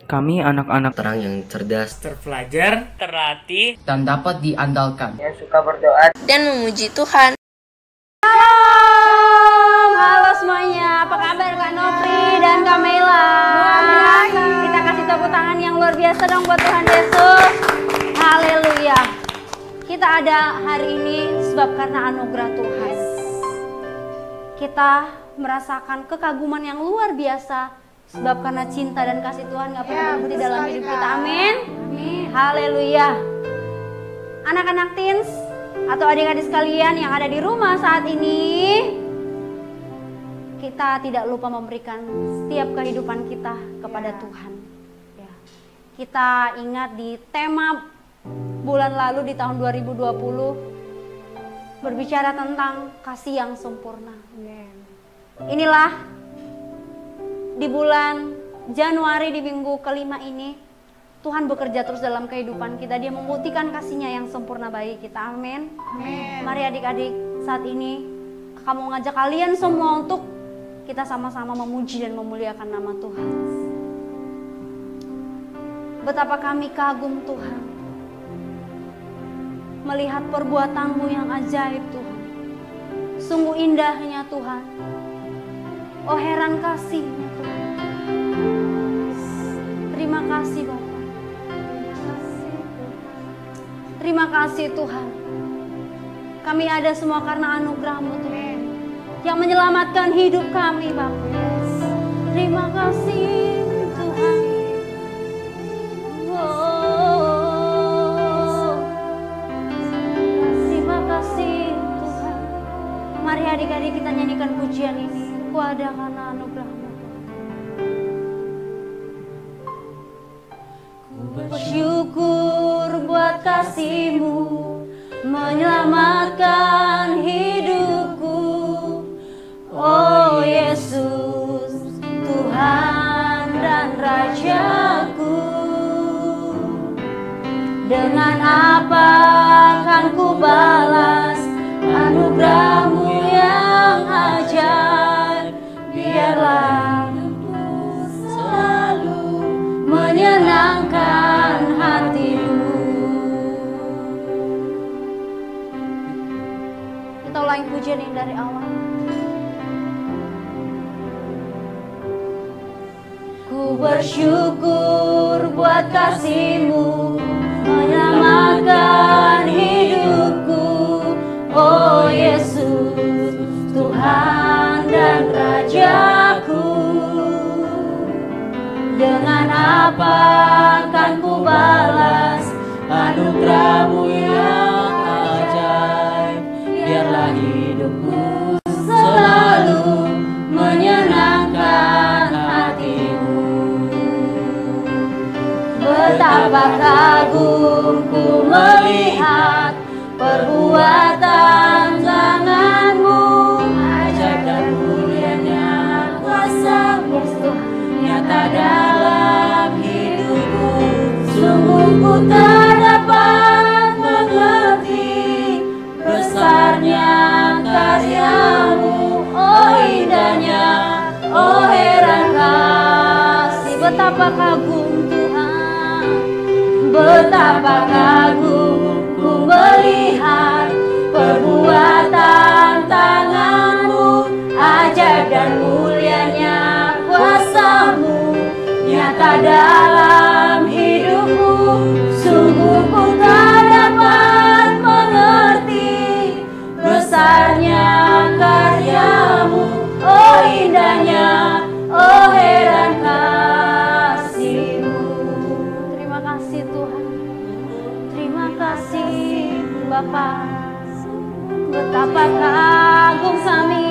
Kami anak-anak terang yang cerdas, terpelajar, terlatih, dan dapat diandalkan, yang suka berdoa dan memuji Tuhan. Halo semuanya, apa kabar Kak Nopri dan Kak Mela? Kita kasih tepuk tangan yang luar biasa dong buat Tuhan Yesus. Haleluya. Kita ada hari ini sebab karena anugerah Tuhan. Kita merasakan kekaguman yang luar biasa sebab karena cinta dan kasih Tuhan gak pernah berhenti dalam hidup kita. Amin. Haleluya. Anak-anak teens atau adik-adik sekalian yang ada di rumah saat ini, kita tidak lupa memberikan setiap kehidupan kita kepada Tuhan. Ya. Kita ingat di tema bulan lalu di tahun 2020 berbicara tentang kasih yang sempurna. Inilah di bulan Januari di minggu kelima ini Tuhan bekerja terus dalam kehidupan kita. Dia membuktikan kasih-Nya yang sempurna bagi kita. Amin. Mari adik-adik, saat ini kamu ngajak kalian semua untuk kita sama-sama memuji dan memuliakan nama Tuhan. Betapa kami kagum Tuhan melihat perbuatan-Mu yang ajaib Tuhan. Sungguh indahnya Tuhan. Oh heran kasih-Nya Tuhan. Terima kasih Bapak. Terima kasih Tuhan. Kami ada semua karena anugerah-Mu Tuhan, yang menyelamatkan hidup kami Bapak. Terima kasih Tuhan. Oh, terima kasih Tuhan. Mari adik-adik kita nyanyikan pujian ini. Ku ada karena anugerah-Mu. Ku bersyukur buat kasih-Mu menyelamatkan hidupku. Oh Yesus, Tuhan dan Rajaku. Dengan apa akan ku balas anugerah-Mu yang ajaib? Biarlah selalu menyenangkan hati-Mu. Kita ulangi pujian ini dari awal. Ku bersyukur buat kasih-Mu menyelamatkan hidupku. Oh Yesus, Tuhan dan Rajaku. Dengan apa akan ku balas anugerah-Mu yang ajaib? Biarlah hidupku selalu menyenangkan hati-Mu. Betapa kagum ku melihat perbuatan tangan-Mu, ajaib dan mulianya kuasa-Mu nyata dalam hidupku. Sungguh ku tak dapat mengerti besarnya karya-Mu. Oh indahnya, oh heran kasih. Betapa kagum Tuhan, betapa kagum ku melihat perbuatan tangan-Mu, ajaib dan mulianya kuasa-Mu nyata dalam hidupku. Sungguh ku tak dapat mengerti besarnya karya-Mu. Oh indahnya, oh heran kasih-Mu. Terima kasih Tuhan. Terima kasih Bapa. Betapa kagum kami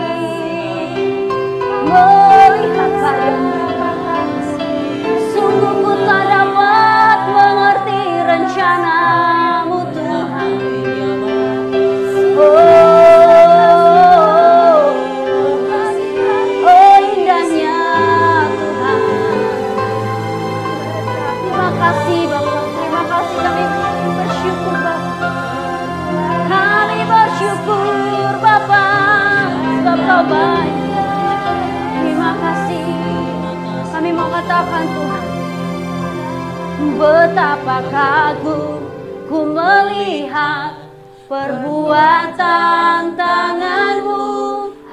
melihat karya-Mu. Sungguh ku tak dapat mengerti rencana-Mu Tuhan. Oh indahnya Tuhan. Terima kasih Bapak. Terima kasih, kami bersyukur Bapak. Kami bersyukur Bapak, sebab Kau baik. Terima kasih. Kami mau katakan Tuhan, Betapa kagum ku melihat perbuatan tangan-Mu,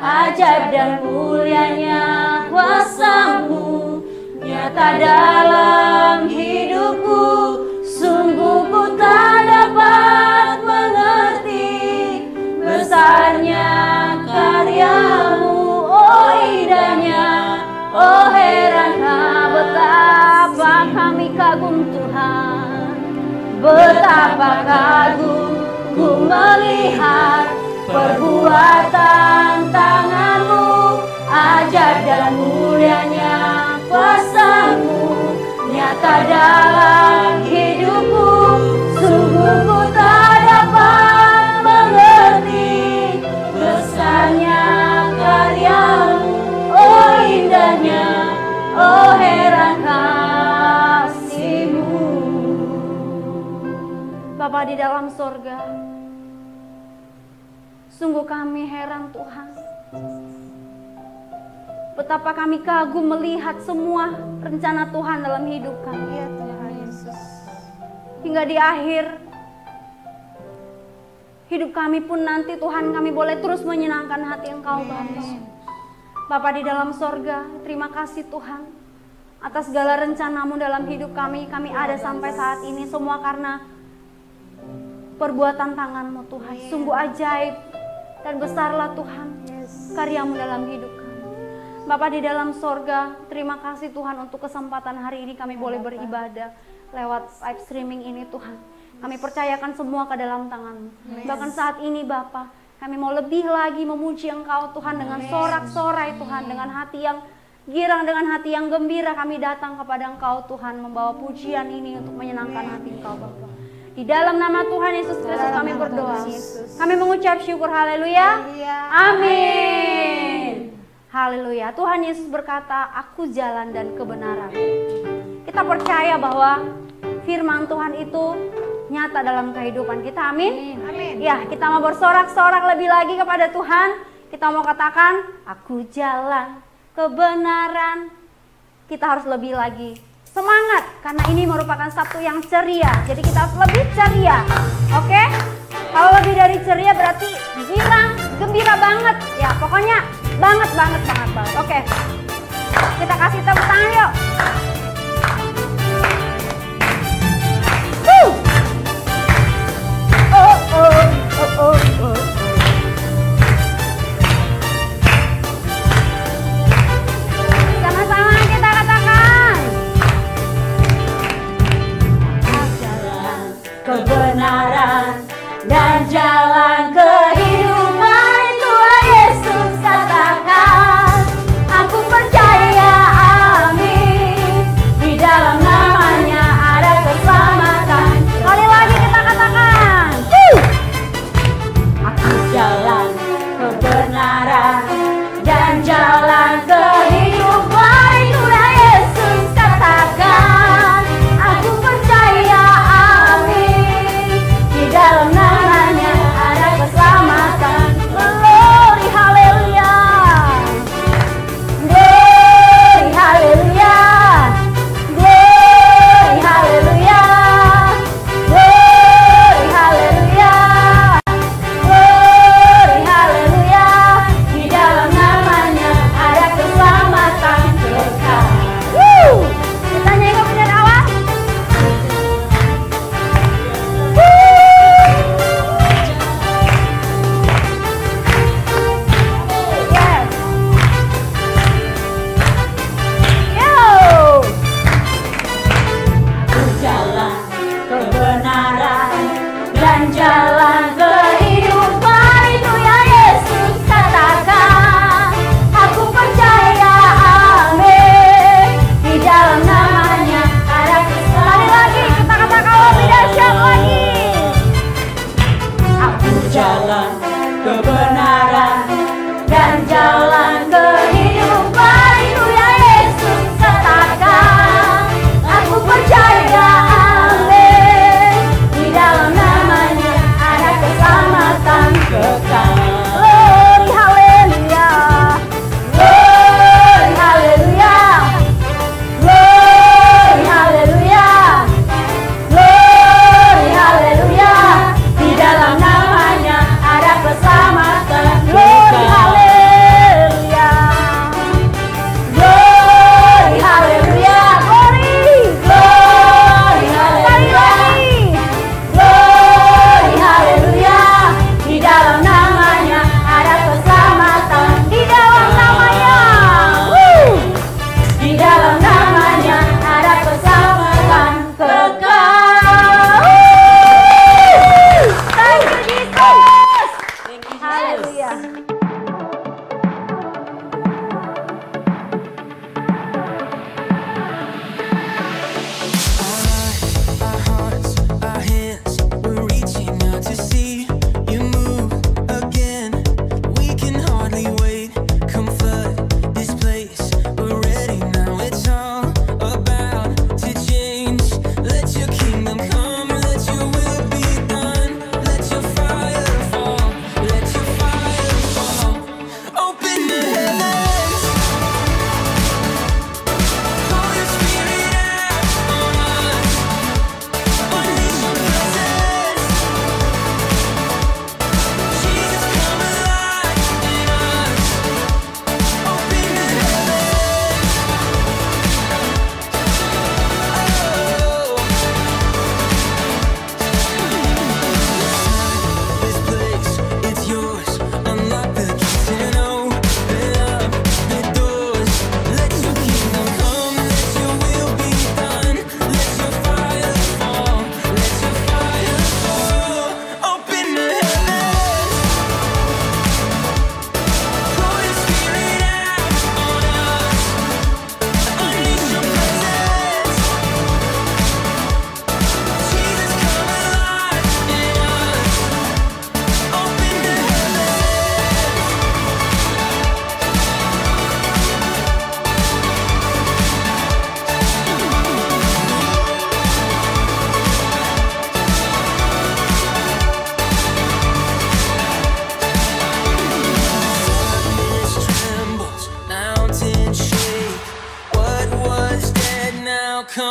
ajaib dan mulianya kuasa-Mu nyata dalam hidupku. Sungguh ku tak dapat mengerti besarnya karya-Mu. Oh indahnya, oh herankah betapa kami kagum Tuhan. Betapa kagum ku melihat perbuatan tangan-Mu, ajaib dan mulianya kuasa-Mu nyata dalam hidupku. Sungguh ku tak dapat mengerti besarnya karya-Mu. Oh indahnya, oh heran kasih-Mu. Bapa di dalam sorga, sungguh kami heran Tuhan. Betapa kami kagum melihat semua rencana Tuhan dalam hidup kami. Ya Tuhan Yesus. Hingga di akhir hidup kami pun nanti Tuhan kami boleh terus menyenangkan hati Engkau Bapa. Bapa di dalam sorga, terima kasih Tuhan atas segala rencana-Mu dalam hidup kami. Kami ada sampai saat ini semua karena perbuatan tangan-Mu Tuhan. Sungguh ajaib dan besarlah Tuhan karya-Mu dalam hidup kami. Bapa di dalam sorga, terima kasih Tuhan untuk kesempatan hari ini kami boleh beribadah lewat live streaming ini Tuhan. Kami percayakan semua ke dalam tangan-Mu. Bahkan saat ini Bapa, kami mau lebih lagi memuji Engkau Tuhan dengan sorak-sorai Tuhan, dengan hati yang girang, dengan hati yang gembira kami datang kepada Engkau Tuhan, membawa pujian ini untuk menyenangkan hati Engkau Bapa. Di dalam nama Tuhan Yesus Kristus kami berdoa. Kami mengucap syukur, haleluya. Amin. Haleluya. Tuhan Yesus berkata, aku jalan dan kebenaran. Kita percaya bahwa firman Tuhan itu nyata dalam kehidupan kita. Amin. Amin. Ya, kita mau bersorak-sorak lebih lagi kepada Tuhan. Kita mau katakan, aku jalan kebenaran. Kita harus lebih lagi semangat, karena ini merupakan Sabtu yang ceria. Jadi kita harus lebih ceria. Oke? Kalau lebih dari ceria berarti girang, gembira banget. Ya, pokoknya banget. Oke. Kita kasih tepuk tangan yuk. Sama-sama kita katakan. Jalan kebenaran dan jalan kehidupan, Tuhan Yesus katakan. Aku percaya, amin. Di dalam namanya ada keselamatan. Kali lagi kita katakan. Aku jalan kebenaran dan jalan kehidupan, Tuhan Yesus katakan. Aku percaya, amin. Di dalam namanya ada keselamatan.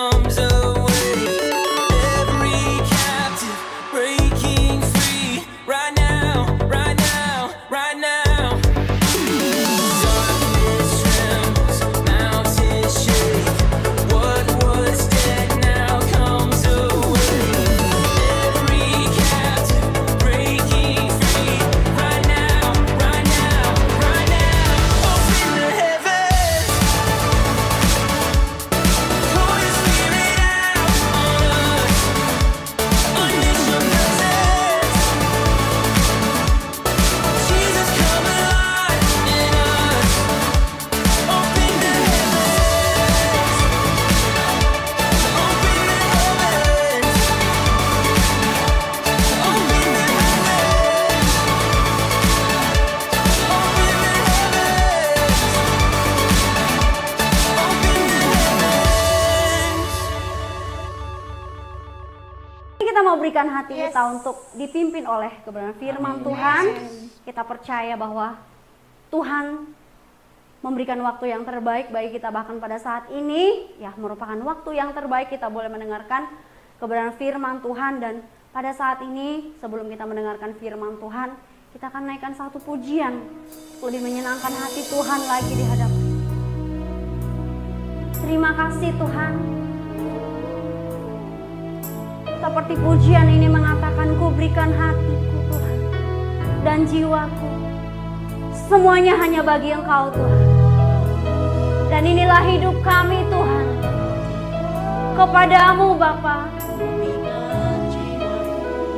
comes away. Every captive breaking free. Right now, right now, right now. Darkness trembles, mountains shake. What was dead now comes away. Every captive breaking free. Right now, right now, right now. Open the heavens. Pour your spirit out on us. Unleash your presence. Jesus, come alive in us. Open the heavens. Open the heavens. Open the Kita mau berikan hati kita untuk dipimpin oleh kebenaran firman Tuhan. Kita percaya bahwa Tuhan memberikan waktu yang terbaik bagi kita, bahkan pada saat ini ya merupakan waktu yang terbaik kita boleh mendengarkan kebenaran firman Tuhan. Dan pada saat ini sebelum kita mendengarkan firman Tuhan, kita akan naikkan satu pujian lebih menyenangkan hati Tuhan lagi di hadapan. Terima kasih Tuhan. Seperti pujian ini mengatakan, ku berikan hatiku Tuhan dan jiwaku, semuanya hanya bagi Engkau Tuhan. Dan inilah hidup kami Tuhan, kepadamu Bapa.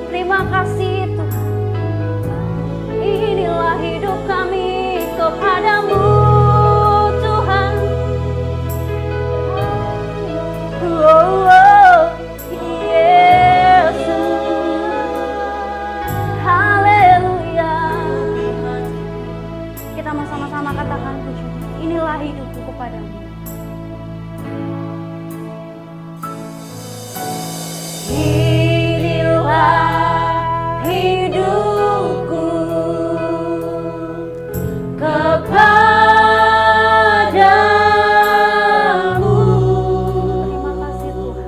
Terima kasih Tuhan. Inilah hidup kami kepadamu Tuhan. Oh, oh, Yesus. Haleluya. Kita mau sama-sama katakan puji. Inilah hidupku kepadamu. Inilah hidupku kepadamu. Terima kasih Tuhan.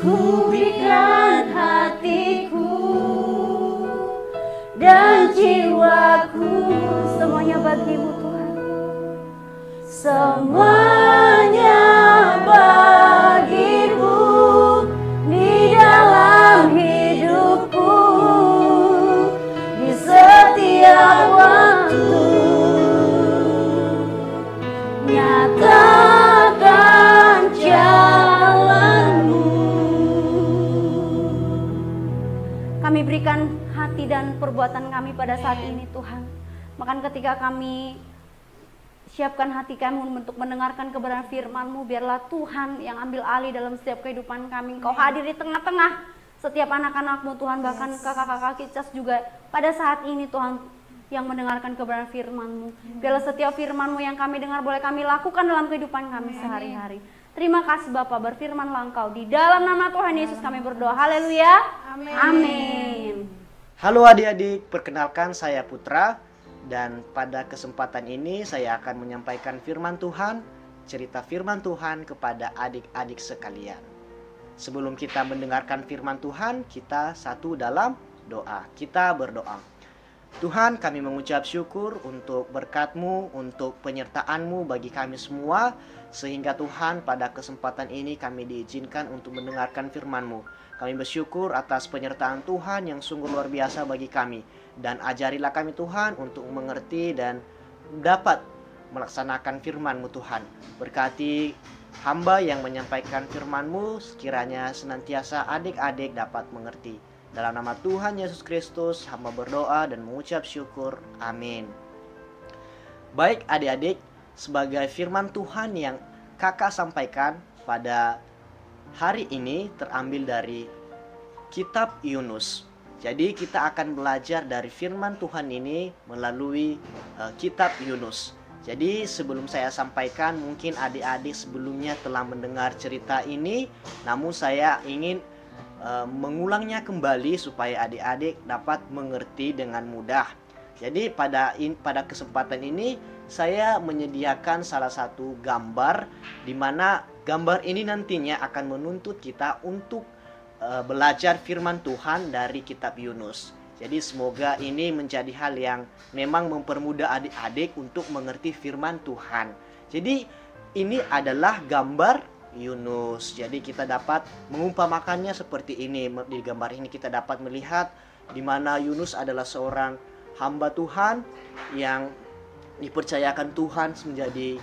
Ku berikan hatiku dan jiwaku, semuanya bagimu Tuhan. Semuanya bagimu di dalam hidupku, di setiap waktu. Nyatakan jalanmu. Kami berikan hati dan perbuatan kami pada saat ini Tuhan. Bahkan ketika kami siapkan hati kami untuk mendengarkan kebenaran firman-Mu, biarlah Tuhan yang ambil alih dalam setiap kehidupan kami. Kau hadir di tengah-tengah setiap anak-anak-Mu Tuhan, bahkan kakak-kakak kita juga pada saat ini Tuhan yang mendengarkan kebenaran firman-Mu. Biarlah setiap firman-Mu yang kami dengar boleh kami lakukan dalam kehidupan kami sehari-hari. Terima kasih Bapa, berfirmanlah Engkau. Di dalam nama Tuhan Yesus kami berdoa. Haleluya. Amin. Halo adik-adik, perkenalkan saya Putra. Dan pada kesempatan ini saya akan menyampaikan firman Tuhan, cerita firman Tuhan kepada adik-adik sekalian. Sebelum kita mendengarkan firman Tuhan, kita satu dalam doa. Kita berdoa. Tuhan, kami mengucap syukur untuk berkat-Mu, untuk penyertaan-Mu bagi kami semua, sehingga Tuhan pada kesempatan ini kami diizinkan untuk mendengarkan firman-Mu. Kami bersyukur atas penyertaan Tuhan yang sungguh luar biasa bagi kami. Dan ajarilah kami Tuhan untuk mengerti dan dapat melaksanakan firman-Mu Tuhan. Berkati hamba yang menyampaikan firman-Mu, sekiranya senantiasa adik-adik dapat mengerti. Dalam nama Tuhan Yesus Kristus, hamba berdoa dan mengucap syukur. Amin. Baik adik-adik, sebagai firman Tuhan yang kakak sampaikan pada hari ini terambil dari kitab Yunus. Jadi kita akan belajar dari firman Tuhan ini melalui kitab Yunus. Jadi sebelum saya sampaikan, mungkin adik-adik sebelumnya telah mendengar cerita ini, namun saya ingin mengulangnya kembali supaya adik-adik dapat mengerti dengan mudah. Jadi pada kesempatan ini saya menyediakan salah satu gambar, di mana gambar ini nantinya akan menuntut kita untuk belajar firman Tuhan dari kitab Yunus. Jadi semoga ini menjadi hal yang memang mempermudah adik-adik untuk mengerti firman Tuhan. Jadi ini adalah gambar Yunus. Jadi kita dapat mengumpamakannya seperti ini. Di gambar ini kita dapat melihat di mana Yunus adalah seorang hamba Tuhan yang dipercayakan Tuhan menjadi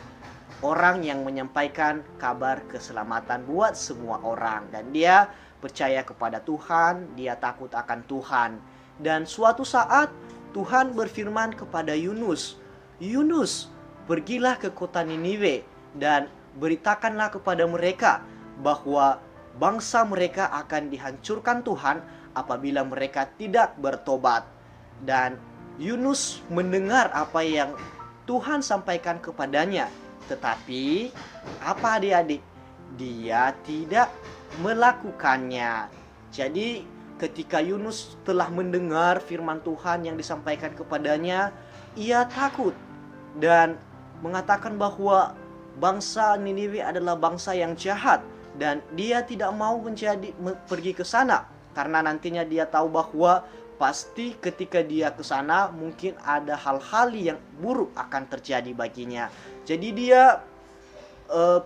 orang yang menyampaikan kabar keselamatan buat semua orang. Dan dia percaya kepada Tuhan, dia takut akan Tuhan. Dan suatu saat Tuhan berfirman kepada Yunus, "Yunus, pergilah ke kota Niniwe dan beritakanlah kepada mereka bahwa bangsa mereka akan dihancurkan Tuhan apabila mereka tidak bertobat." Dan Yunus mendengar apa yang Tuhan sampaikan kepadanya. Tetapi apa adik-adik? Dia tidak melakukannya. Jadi ketika Yunus telah mendengar firman Tuhan yang disampaikan kepadanya, ia takut dan mengatakan bahwa bangsa Niniwe adalah bangsa yang jahat dan dia tidak mau pergi ke sana karena nantinya dia tahu bahwa pasti ketika dia ke sana mungkin ada hal-hal yang buruk akan terjadi baginya. Jadi dia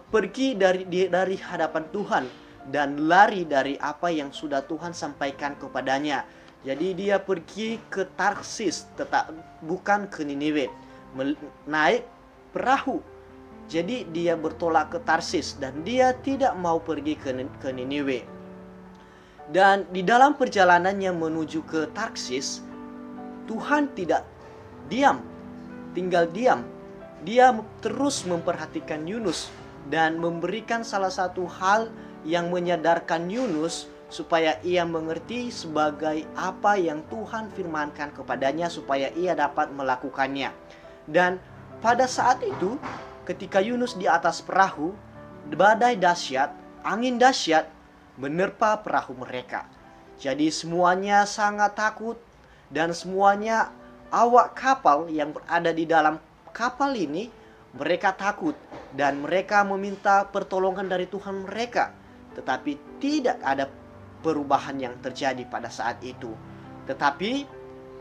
pergi dari hadapan Tuhan dan lari dari apa yang sudah Tuhan sampaikan kepadanya. Jadi dia pergi ke Tarsis, bukan ke Niniwe, naik perahu. Jadi dia bertolak ke Tarsis dan dia tidak mau pergi ke Niniwe. Dan di dalam perjalanannya menuju ke Tarsis, Tuhan tidak tinggal diam. Dia terus memperhatikan Yunus dan memberikan salah satu hal yang menyadarkan Yunus supaya ia mengerti sebagai apa yang Tuhan firmankan kepadanya supaya ia dapat melakukannya. Dan pada saat itu ketika Yunus di atas perahu, badai dahsyat, angin dahsyat menerpa perahu mereka. Jadi semuanya sangat takut dan semuanya awak kapal yang berada di dalam kapal ini mereka takut dan mereka meminta pertolongan dari Tuhan mereka. tetapi tidak ada perubahan yang terjadi pada saat itu. Tetapi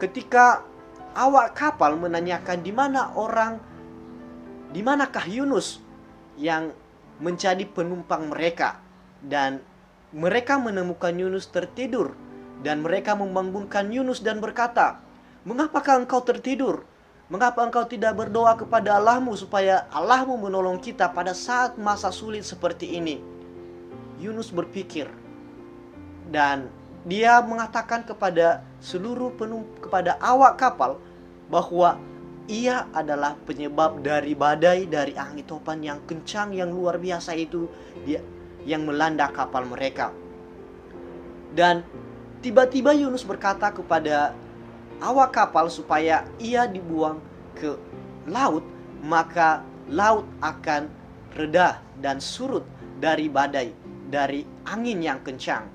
ketika awak kapal menanyakan di manakah Yunus yang menjadi penumpang mereka, dan mereka menemukan Yunus tertidur, dan mereka membangunkan Yunus dan berkata, "Mengapakah engkau tertidur? Mengapa engkau tidak berdoa kepada Allahmu supaya Allahmu menolong kita pada saat masa sulit seperti ini?" Yunus berpikir dan dia mengatakan kepada kepada awak kapal bahwa ia adalah penyebab dari badai, dari angin topan yang kencang yang luar biasa itu yang melanda kapal mereka. Dan tiba-tiba Yunus berkata kepada awak kapal supaya ia dibuang ke laut, maka laut akan reda dan surut dari badai, dari angin yang kencang.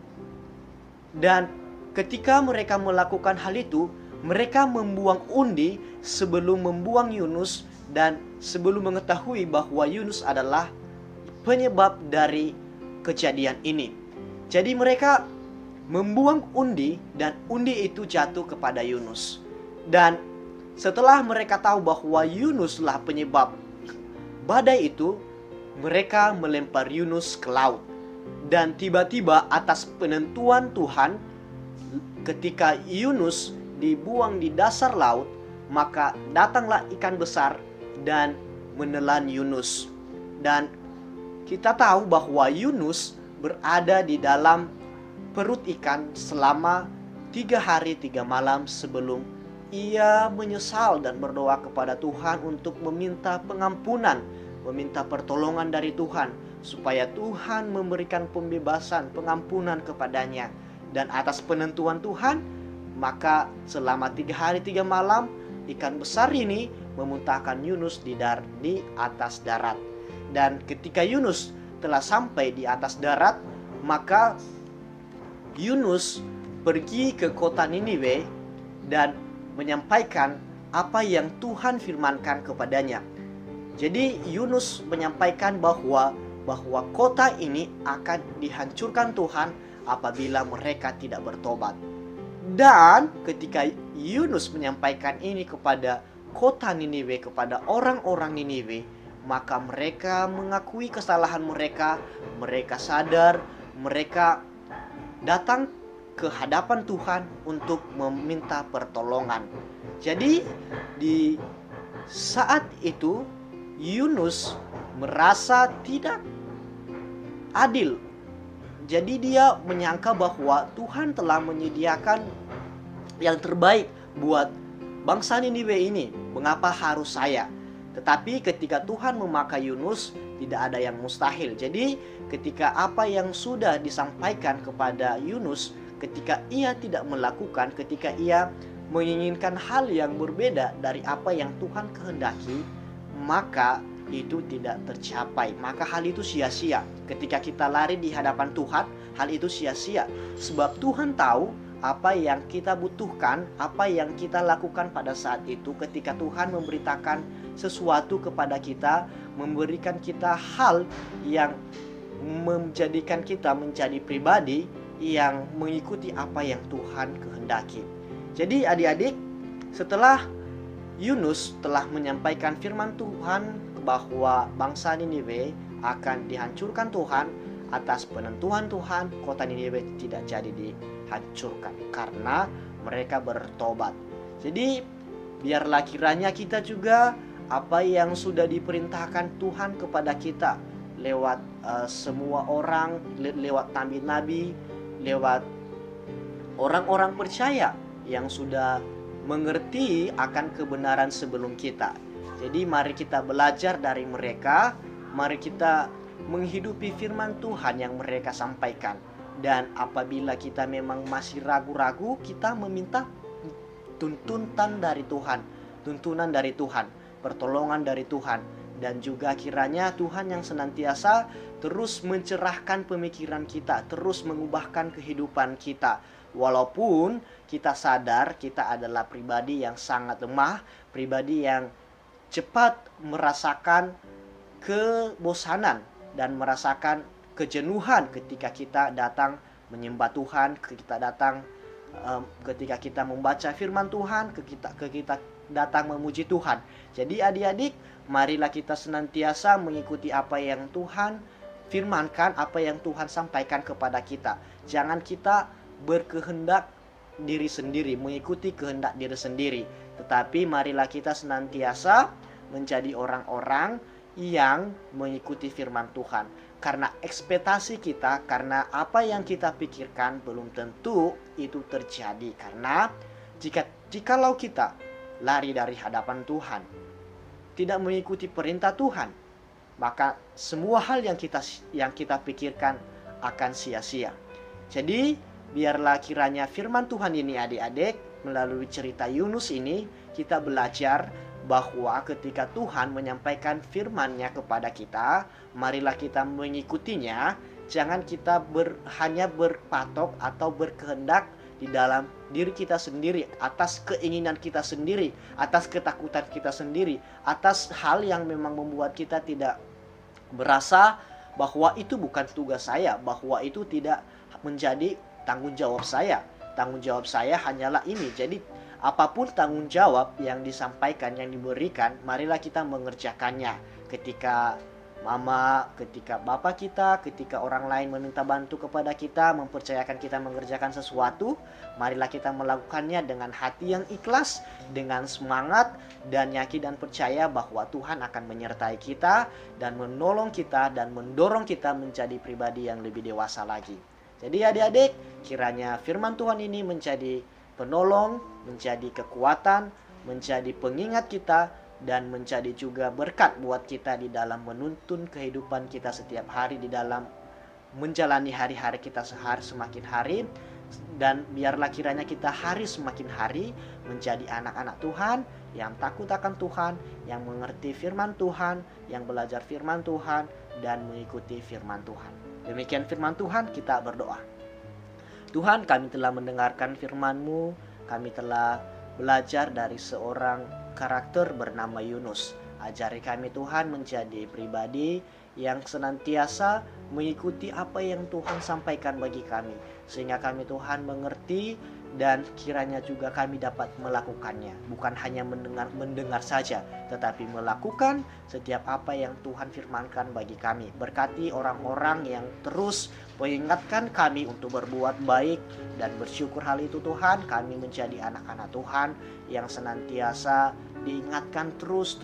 Dan ketika mereka melakukan hal itu, mereka membuang undi sebelum membuang Yunus dan sebelum mengetahui bahwa Yunus adalah penyebab dari kejadian ini. Jadi mereka membuang undi dan undi itu jatuh kepada Yunus. Dan setelah mereka tahu bahwa Yunuslah penyebab badai itu, mereka melempar Yunus ke laut. Dan tiba-tiba atas penentuan Tuhan, ketika Yunus dibuang di dasar laut, maka datanglah ikan besar dan menelan Yunus. Dan kita tahu bahwa Yunus berada di dalam perut ikan selama 3 hari 3 malam sebelum ia menyesal dan berdoa kepada Tuhan untuk meminta pengampunan, meminta pertolongan dari Tuhan, supaya Tuhan memberikan pembebasan, pengampunan kepadanya. Dan atas penentuan Tuhan, maka selama 3 hari 3 malam ikan besar ini memuntahkan Yunus di atas darat. Dan ketika Yunus telah sampai di atas darat, maka Yunus pergi ke kota Niniwe dan menyampaikan apa yang Tuhan firmankan kepadanya. Jadi Yunus menyampaikan bahwa kota ini akan dihancurkan Tuhan apabila mereka tidak bertobat. Dan ketika Yunus menyampaikan ini kepada kota Niniwe, kepada orang-orang Niniwe, maka mereka mengakui kesalahan mereka, mereka sadar, mereka datang ke hadapan Tuhan untuk meminta pertolongan. Jadi di saat itu Yunus merasa tidak adil. Jadi dia menyangka bahwa Tuhan telah menyediakan yang terbaik buat bangsa Niniwe ini. Mengapa harus saya? Tetapi ketika Tuhan memakai Yunus, tidak ada yang mustahil. Jadi ketika apa yang sudah disampaikan kepada Yunus, ketika ia tidak melakukan, ketika ia menginginkan hal yang berbeda dari apa yang Tuhan kehendaki, maka itu tidak tercapai. Maka hal itu sia-sia. Ketika kita lari di hadapan Tuhan, hal itu sia-sia. Sebab Tuhan tahu apa yang kita butuhkan, apa yang kita lakukan pada saat itu. Ketika Tuhan memberitakan sesuatu kepada kita, memberikan kita hal yang menjadikan kita menjadi pribadi yang mengikuti apa yang Tuhan kehendaki. Jadi adik-adik, setelah Yunus telah menyampaikan firman Tuhan bahwa bangsa Niniwe akan dihancurkan Tuhan, atas penentuan Tuhan, kota Niniwe tidak jadi dihancurkan karena mereka bertobat. Jadi biarlah kiranya kita juga apa yang sudah diperintahkan Tuhan kepada kita lewat semua orang, lewat nabi-nabi, lewat orang-orang percaya yang sudah mengerti akan kebenaran sebelum kita. Jadi mari kita belajar dari mereka, mari kita menghidupi firman Tuhan yang mereka sampaikan. Dan apabila kita memang masih ragu-ragu, kita meminta tuntunan dari Tuhan, pertolongan dari Tuhan. Dan juga kiranya Tuhan yang senantiasa terus mencerahkan pemikiran kita, terus mengubahkan kehidupan kita. Walaupun kita sadar kita adalah pribadi yang sangat lemah, pribadi yang cepat merasakan kebosanan dan merasakan kejenuhan ketika kita datang menyembah Tuhan, ketika kita membaca firman Tuhan, ketika kita datang memuji Tuhan. Jadi adik-adik, marilah kita senantiasa mengikuti apa yang Tuhan firmankan, apa yang Tuhan sampaikan kepada kita. Jangan kita berkehendak diri sendiri, mengikuti kehendak diri sendiri, tetapi marilah kita senantiasa menjadi orang-orang yang mengikuti firman Tuhan. Karena ekspektasi kita, karena apa yang kita pikirkan belum tentu itu terjadi. Karena jikalau kita lari dari hadapan Tuhan, tidak mengikuti perintah Tuhan, maka semua hal yang kita pikirkan akan sia-sia. Jadi biarlah kiranya firman Tuhan ini adik-adik, melalui cerita Yunus ini kita belajar bahwa ketika Tuhan menyampaikan firman-Nya kepada kita, marilah kita mengikutinya. Jangan kita hanya berpatok atau berkehendak di dalam diri kita sendiri, atas keinginan kita sendiri, atas ketakutan kita sendiri, atas hal yang memang membuat kita tidak berasa bahwa itu bukan tugas saya, bahwa itu tidak menjadi tanggung jawab saya. Tanggung jawab saya hanyalah ini. Jadi apapun tanggung jawab yang disampaikan, yang diberikan, marilah kita mengerjakannya. Ketika mama, ketika bapak kita, ketika orang lain meminta bantu kepada kita, mempercayakan kita mengerjakan sesuatu, marilah kita melakukannya dengan hati yang ikhlas, dengan semangat, dan yakin dan percaya bahwa Tuhan akan menyertai kita dan menolong kita dan mendorong kita menjadi pribadi yang lebih dewasa lagi. Jadi adik-adik, kiranya firman Tuhan ini menjadi penolong, menjadi kekuatan, menjadi pengingat kita, dan menjadi juga berkat buat kita di dalam menuntun kehidupan kita setiap hari, di dalam menjalani hari-hari kita semakin hari. Dan biarlah kiranya kita hari semakin hari menjadi anak-anak Tuhan yang takut akan Tuhan, yang mengerti firman Tuhan, yang belajar firman Tuhan, dan mengikuti firman Tuhan. Demikian firman Tuhan, kita berdoa. Tuhan, kami telah mendengarkan firman-Mu, kami telah belajar dari seorang karakter bernama Yunus. Ajari kami Tuhan menjadi pribadi yang senantiasa mengikuti apa yang Tuhan sampaikan bagi kami, sehingga kami Tuhan mengerti dan kiranya juga kami dapat melakukannya. Bukan hanya mendengar saja, tetapi melakukan setiap apa yang Tuhan firmankan bagi kami. Berkati orang-orang yang terus mengingatkan kami untuk berbuat baik, dan bersyukur hal itu Tuhan, kami menjadi anak-anak Tuhan yang senantiasa diingatkan terus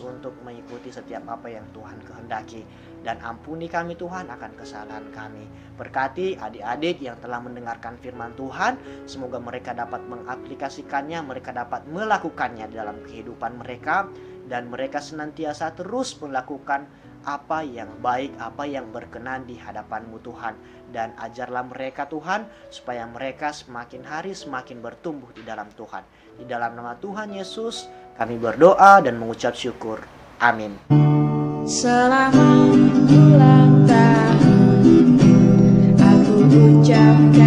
untuk mengikuti setiap apa yang Tuhan kehendaki. Dan ampuni kami Tuhan akan kesalahan kami. Berkati adik-adik yang telah mendengarkan firman Tuhan, semoga mereka dapat mengaplikasikannya, mereka dapat melakukannya dalam kehidupan mereka, dan mereka senantiasa terus melakukan apa yang baik, apa yang berkenan di hadapan-Mu Tuhan. Dan ajarlah mereka Tuhan, supaya mereka semakin hari semakin bertumbuh di dalam Tuhan. Di dalam nama Tuhan Yesus kami berdoa dan mengucap syukur. Amin. Selamat ulang tahun, aku ucapkan